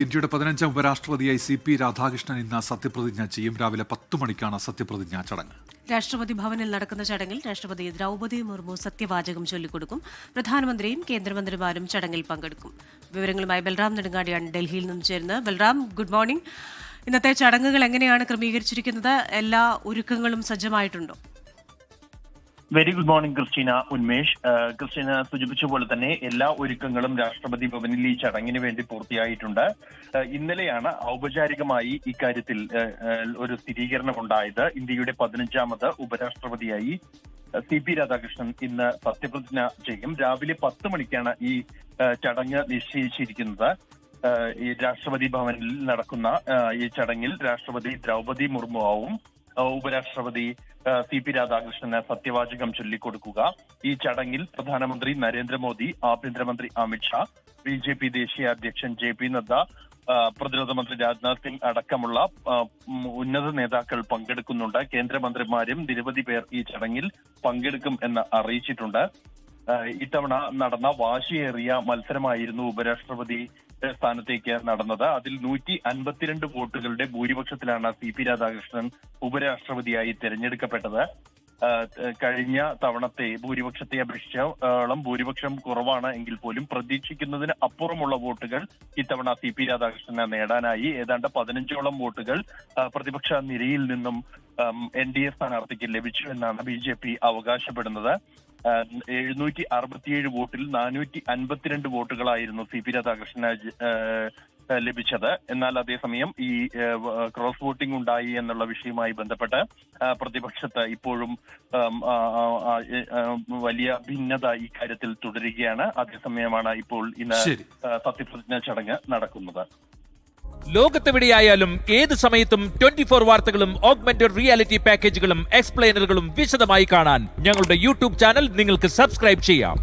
ഇന്ത്യയുടെ 15ാം ഉപരാഷ്ട്രപതിയായി CP രാധാകൃഷ്ണൻ ഇന്ന് സത്യപ്രതിജ്ഞ ചെയ്യും. രാവിലെ 10 മണിക്കാണ് സത്യപ്രതിജ്ഞാ ചടങ്ങ്. രാഷ്ട്രപതി ഭവനിൽ നടക്കുന്ന ചടങ്ങിൽ രാഷ്ട്രപതി ദ്രൗപദി മുർമു സത്യവാചകം ചൊല്ലിക്കൊടുക്കും. പ്രധാനമന്ത്രിയും കേന്ദ്രമന്ത്രിമാരും ചടങ്ങിൽ പങ്കെടുക്കും. വിവരങ്ങളുമായി ബൽറാം നെടുങ്ങാടിയാണ് ഡൽഹിയിൽ നിന്നും ചേരുന്നത്. Balram, good morning. ഇന്നത്തെ ചടങ്ങുകൾ എങ്ങനെയാണ് ക്രമീകരിച്ചിരിക്കുന്നത്? എല്ലാ ഒരുക്കങ്ങളും സജ്ജമായിട്ടുണ്ടോ? Very good morning Christina, Unmesh. Christina സൂചിപ്പിച്ച പോലെ തന്നെ എല്ലാ ഒരുക്കങ്ങളും രാഷ്ട്രപതി ഭവനിൽ ഈ ചടങ്ങിന് വേണ്ടി പൂർത്തിയായിട്ടുണ്ട്. ഇന്നലെയാണ് ഔപചാരികമായി ഇക്കാര്യത്തിൽ ഒരു സ്ഥിരീകരണം ഉണ്ടായത്. ഇന്ത്യയുടെ 15ാമത് ഉപരാഷ്ട്രപതിയായി CP രാധാകൃഷ്ണൻ ഇന്ന് സത്യപ്രതിജ്ഞ ചെയ്യും. രാവിലെ 10 മണിക്കാണ് ഈ ചടങ്ങ് നിശ്ചയിച്ചിരിക്കുന്നത്. ഈ രാഷ്ട്രപതി ഭവനിൽ നടക്കുന്ന ഈ ചടങ്ങിൽ രാഷ്ട്രപതി ദ്രൗപദി മുർമു ആവും ഉപരാഷ്ട്രപതി CP രാധാകൃഷ്ണന് സത്യവാചകം ചൊല്ലിക്കൊടുക്കുക. ഈ ചടങ്ങിൽ പ്രധാനമന്ത്രി നരേന്ദ്രമോദി, ആഭ്യന്തരമന്ത്രി അമിത്ഷാ, BJP ദേശീയ അധ്യക്ഷൻ JP നദ്ദ, പ്രതിരോധ മന്ത്രി രാജ്നാഥ് സിംഗ് അടക്കമുള്ള ഉന്നത നേതാക്കൾ പങ്കെടുക്കുന്നുണ്ട്. കേന്ദ്രമന്ത്രിമാരും നിരവധി പേർ ഈ ചടങ്ങിൽ പങ്കെടുക്കും എന്ന് അറിയിച്ചിട്ടുണ്ട്. ഇത്തവണ നടന്ന വാശിയേറിയ മത്സരമായിരുന്നു ഉപരാഷ്ട്രപതി സ്ഥാനത്തേക്ക് നടന്നത്. അതിൽ 152 വോട്ടുകളുടെ ഭൂരിപക്ഷത്തിലാണ് CP രാധാകൃഷ്ണൻ ഉപരാഷ്ട്രപതിയായി തെരഞ്ഞെടുക്കപ്പെട്ടത്. കഴിഞ്ഞ തവണത്തെ ഭൂരിപക്ഷത്തെ അപേക്ഷിച്ചോളം ഭൂരിപക്ഷം കുറവാണ് എങ്കിൽ പോലും പ്രതീക്ഷിക്കുന്നതിന് അപ്പുറമുള്ള വോട്ടുകൾ ഇത്തവണ CP രാധാകൃഷ്ണന് നേടാനായി. ഏതാണ്ട് 15ഓളം വോട്ടുകൾ പ്രതിപക്ഷ നിരയിൽ നിന്നും NDA സ്ഥാനാർത്ഥിക്ക് ലഭിച്ചു എന്നാണ് BJP അവകാശപ്പെടുന്നത്. 767 വോട്ടിൽ 452 വോട്ടുകളായിരുന്നു CP രാധാകൃഷ്ണന് ലഭിച്ചത്. എന്നാൽ അതേസമയം ഈ ക്രോസ് വോട്ടിംഗ് ഉണ്ടായി എന്നുള്ള വിഷയവുമായി ബന്ധപ്പെട്ട് പ്രതിപക്ഷത്ത് ഇപ്പോഴും വലിയ ഭിന്നത ഇക്കാര്യത്തിൽ തുടരുകയാണ്. അതേസമയമാണ് ഇപ്പോൾ ഇന്ന് സത്യപ്രതിജ്ഞാ ചടങ്ങ് നടക്കുന്നത്. ലോകത്തെവിടെയായാലും ഏത് സമയത്തും 24 വാർത്തകളും ഓഗ്മെന്റഡ് റിയാലിറ്റി പാക്കേജുകളും എക്സ്പ്ലെയിനറുകളും വിശദമായി കാണാൻ ഞങ്ങളുടെ YouTube ചാനൽ നിങ്ങൾക്ക് സബ്സ്ക്രൈബ് ചെയ്യാം.